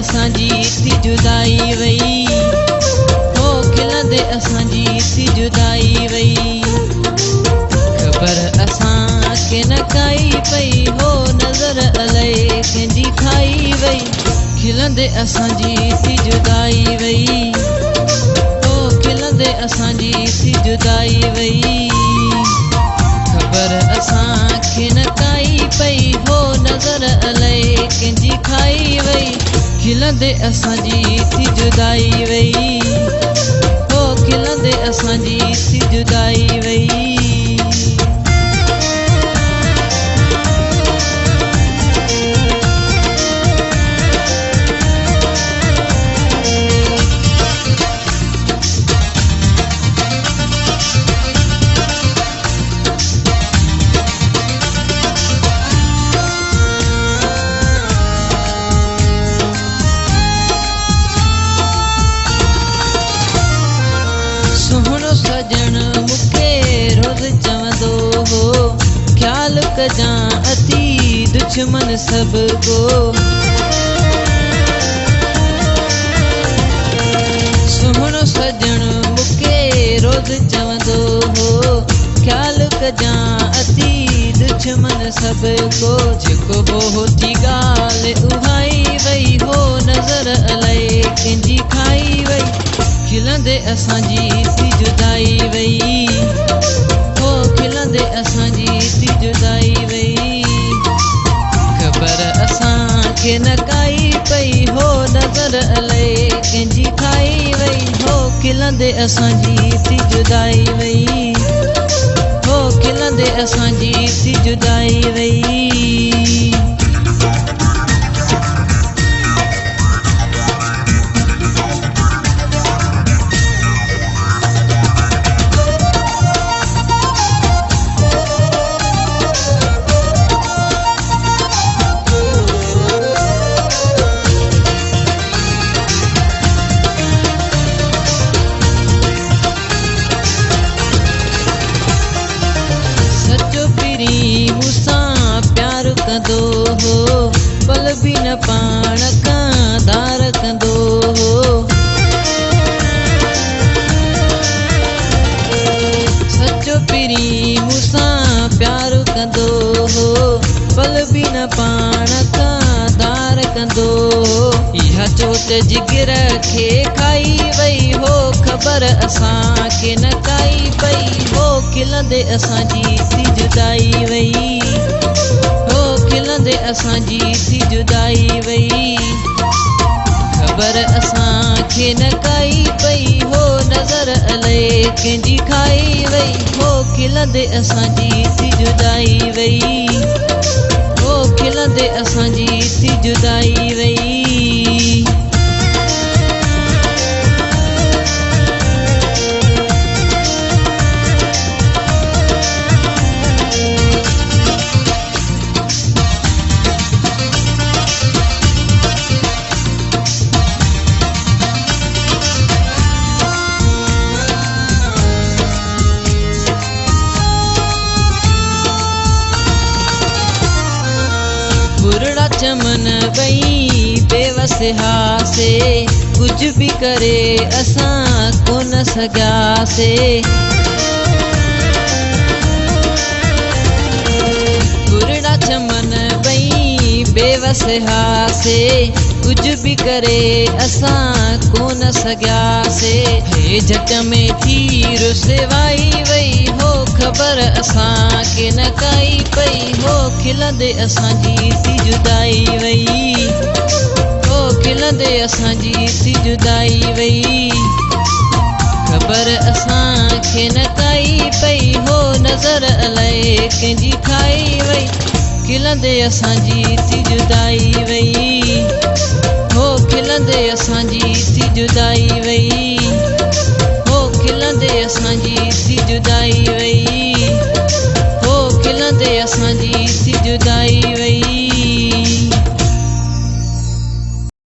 असांजी थी जुदाई वई, हो खिलंदे असांजी थी जुदाई वई। ख़बर असांखे न काई पई, हो नज़र अलाए कंहिंजी खाई वई। खिलंदे असांजी थी जुदाई वई, हो खिलंदे असांजी थी जुदाई वई। ख़बर असांखे न काई पई, हो नज़र अलाए कंहिंजी खाई वई। खिलंदे असांजी थी जुदाई वई, हो खिलंदे असांजी थी जुदाई वई। सजण मूंखे रोज़ चवंदो हो, ख़्याल कजां अती दुश्मन सभ को। सुहिणो सजण मूंखे रोज़ चवंदो हो, ख़्याल कजां अती दुश्मन सभ को। जेको बोह थी ॻाल्हि उहा ई वई, हो नज़र अलाए कंहिंजी खाई वई। खिलंदे असांजी थी जुदाई वई, हो खिलंदे असांजी थी जुदाई वई। ख़बर असांखे न काई पई, हो नज़र अलाए कंहिंजी खाई वई। हो खिलंदे असांजी थी जुदाई वई, हो खिलंदे असांजी थी जुदाई वई। मूंसां प्यार कंदो हो, पल बि न पाण खां धार कंदो हो। सचो पिरी मूंसां प्यार कंदो हो, पल बि न पाण खां धार कंदो हो। इहा चोट जिगर खे खाई वई, हो ख़बर असांखे न काई पई। हो खिलंदे असांजी थी जुदाई वई, हो खिलंदे असांजी थी जुदाई वई। ख़बर असांखे न काई पई, हो नज़र अलाए कंहिंजी खाई वई। हो खिलंदे असांजी थी जुदाई वई, हो खिलंदे असांजी थी जुदाई वई। बुरड़ा चमन बई बेवस हासे, कुछ भी करे असां कोन सघियासे। बुरड़ा चमन बई बेवस हासे, कुछ भी करे असां कोन सघियासे। हे झट में थी रुसवाई वई, हो ख़बर असांखे न काई पई। हो खिलंदे असांजी थी जुदाई वई, हो खिलंदे असांजी थी जुदाई वई। ख़बर असांखे न काई पई, हो नज़र अलाए कंहिंजी खाई वई। खिलंदे असांजी थी जुदाई वई, हो खिलंदे असांजी थी जुदाई वई। अखां जी थी जुदाई